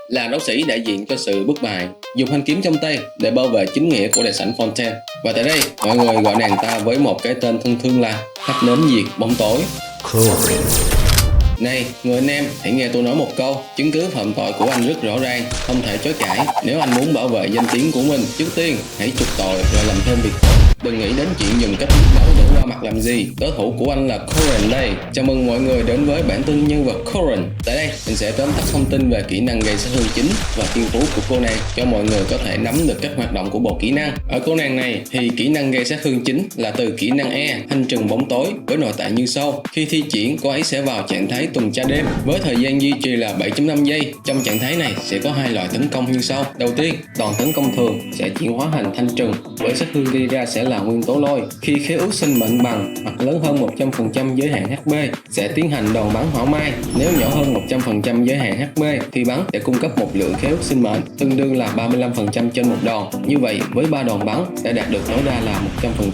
là đấu sĩ đại diện cho sự bất bại, dùng thanh kiếm trong tay để bảo vệ chính nghĩa của đại sảnh Fontaine. Và tại đây, mọi người gọi nàng ta với một cái tên thân thương là thắp nến diệt bóng tối. Này, người anh em, hãy nghe tôi nói một câu. Chứng cứ phạm tội của anh rất rõ ràng, không thể chối cãi. Nếu anh muốn bảo vệ danh tiếng của mình, trước tiên hãy chuộc tội rồi làm thêm việc tốt. Đừng nghĩ đến chuyện dùng cách giết đấu để qua mặt làm gì. Đối thủ của anh là Corin đây. Chào mừng mọi người đến với bản tin nhân vật Corin. Tại đây, mình sẽ tóm tắt thông tin về kỹ năng gây sát thương chính và thiên phú của cô nàng cho mọi người có thể nắm được cách hoạt động của bộ kỹ năng. Ở cô nàng này thì kỹ năng gây sát thương chính là từ kỹ năng E, thanh trừng bóng tối, với nội tại như sau. Khi thi triển, cô ấy sẽ vào trạng thái tuần tra đêm với thời gian duy trì là 7.5 giây. Trong trạng thái này sẽ có hai loại tấn công như sau. Đầu tiên, đòn tấn công thường sẽ chuyển hóa thành thanh trừng, với sát thương gây ra sẽ là nguyên tố lôi. Khi khế ước sinh mệnh bằng hoặc lớn hơn 100% giới hạn HP sẽ tiến hành đòn bắn hỏa mai. Nếu nhỏ hơn 100% giới hạn HP thì bắn sẽ cung cấp một lượng khế ước sinh mệnh tương đương là 35% trên một đòn. Như vậy với 3 đòn bắn sẽ đạt được tối đa là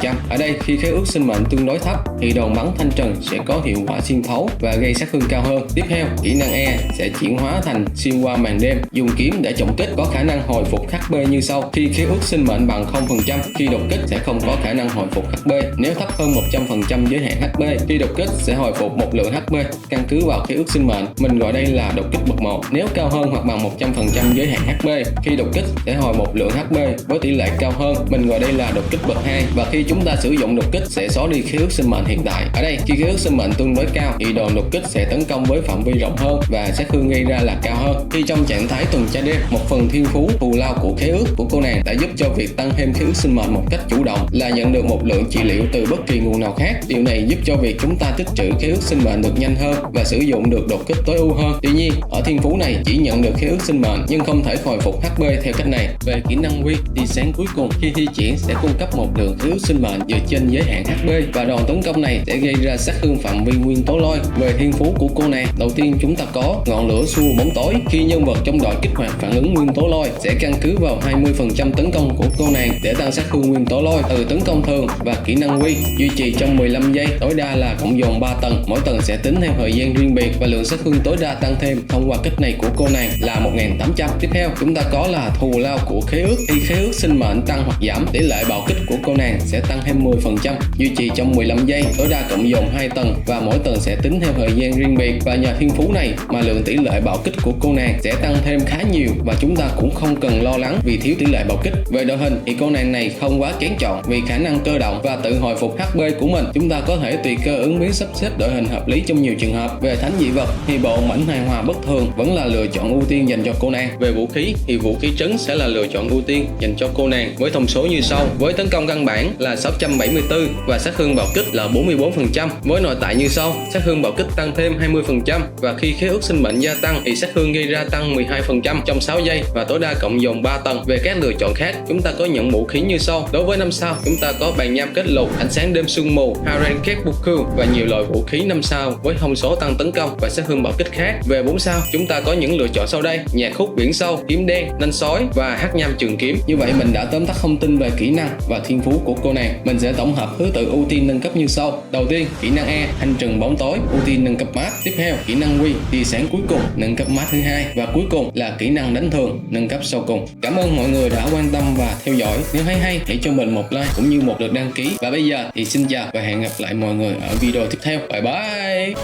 100%. Ở đây khi khế ước sinh mệnh tương đối thấp thì đòn bắn thanh trừng sẽ có hiệu quả xuyên thấu và gây sát thương cao hơn. Tiếp theo, kỹ năng E sẽ chuyển hóa thành xuyên qua màn đêm, dùng kiếm để trọng kích, có khả năng hồi phục HP như sau. Khi khế ước sinh mệnh bằng 0%, khi đột kích sẽ không có khả năng hồi phục HP. Nếu thấp hơn 100% giới hạn HP, khi đột kích sẽ hồi phục một lượng HP căn cứ vào khế ước sinh mệnh. Mình gọi đây là đột kích bậc 1. Nếu cao hơn hoặc bằng 100% giới hạn HP, khi đột kích sẽ hồi một lượng HP với tỷ lệ cao hơn. Mình gọi đây là đột kích bậc 2. Và khi chúng ta sử dụng đột kích sẽ xóa đi khế ước sinh mệnh hiện tại. Ở đây khi khế ước sinh mệnh tương đối cao thì đòn đột kích sẽ tấn công với phạm vi rộng hơn và sát thương gây ra là cao hơn. Khi trong trạng thái tuần tra đêm, một phần thiên phú thù lao của khế ước của cô nàng đã giúp cho việc tăng thêm khế ước sinh mệnh một cách chủ động là nhận được một lượng trị liệu từ bất kỳ nguồn nào khác. Điều này giúp cho việc chúng ta tích trữ khế ước sinh mệnh được nhanh hơn và sử dụng được đột kích tối ưu hơn. Tuy nhiên, ở thiên phú này chỉ nhận được khế ước sinh mệnh nhưng không thể hồi phục HP theo cách này. Về kỹ năng Quy thì sáng cuối cùng khi thi triển sẽ cung cấp một lượng khế ước sinh mệnh dựa trên giới hạn HP và đòn tấn công này sẽ gây ra sát thương phạm vi nguyên tố lôi. Về thiên phú của cô nàng, đầu tiên chúng ta có ngọn lửa xua bóng tối. Khi nhân vật trong đội kích hoạt phản ứng nguyên tố lôi sẽ căn cứ vào 20% tấn công của cô nàng để tăng sát thương nguyên tố lôi từ tấn công thường và kỹ năng Quy duy trì trong 15 giây, tối đa là cộng dồn 3 tầng, mỗi tầng sẽ tính theo thời gian riêng biệt và lượng sát thương tối đa tăng thêm thông qua cách này của cô nàng là 1800. Tiếp theo chúng ta có là thù lao của khế ước. Khi khế ước sinh mệnh tăng hoặc giảm, tỷ lệ bạo kích của cô nàng sẽ tăng thêm 10%, duy trì trong 15 giây, tối đa cộng dồn 2 tầng và mỗi tầng sẽ tính theo thời gian riêng biệt. Và nhờ thiên phú này mà lượng tỷ lệ bạo kích của cô nàng sẽ tăng thêm khá nhiều và chúng ta cũng không cần lo lắng vì thiếu tỷ lệ bạo kích. Về đội hình thì cô nàng này không quá kén chọn vì khả năng cơ động và tự hồi phục HP của mình. Chúng ta có thể tùy cơ ứng biến sắp xếp đội hình hợp lý trong nhiều trường hợp. Về thánh dị vật thì bộ mảnh hài hòa bất thường vẫn là lựa chọn ưu tiên dành cho cô nàng. Về vũ khí thì vũ khí trấn sẽ là lựa chọn ưu tiên dành cho cô nàng với thông số như sau. Với tấn công căn bản là 674 và sát thương bạo kích là 44%. Với nội tại như sau, sát thương bạo kích tăng thêm 20% và khi khế ước sinh mệnh gia tăng thì sát thương gây ra tăng 12% trong 6 giây và tối đa cộng dồn 3 tầng. Về các lựa chọn khác, chúng ta có những vũ khí như sau. Đối với 5 sao, chúng ta có bàn nham kết lục, ánh sáng đêm sương mù, Harenkebuku và nhiều loại vũ khí 5 sao với thông số tăng tấn công và sát thương bạo kích khác. Về 4 sao, chúng ta có những lựa chọn sau đây: nhạc khúc biển sâu, kiếm đen, nanh sói và hắc nham trường kiếm. Như vậy mình đã tóm tắt thông tin về kỹ năng và thiên phú của cô nàng. Mình sẽ tổng hợp thứ tự ưu tiên nâng cấp như sau. Đầu tiên, kỹ năng E, thanh trừng bóng tối, ưu tiên nâng cấp mát. Tiếp theo, kỹ năng Quy, tia sáng cuối cùng, nâng cấp mát thứ hai và cuối cùng là kỹ năng đánh thường, nâng cấp sau cùng. Cảm ơn mọi người đã quan tâm và theo dõi. Nếu thấy hay, hãy cho mình một like cũng như một lượt đăng ký. Và bây giờ thì xin chào và hẹn gặp lại mọi người ở video tiếp theo. Bye bye.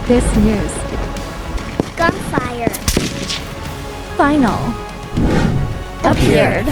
This news. Gunfire. Final. Appeared.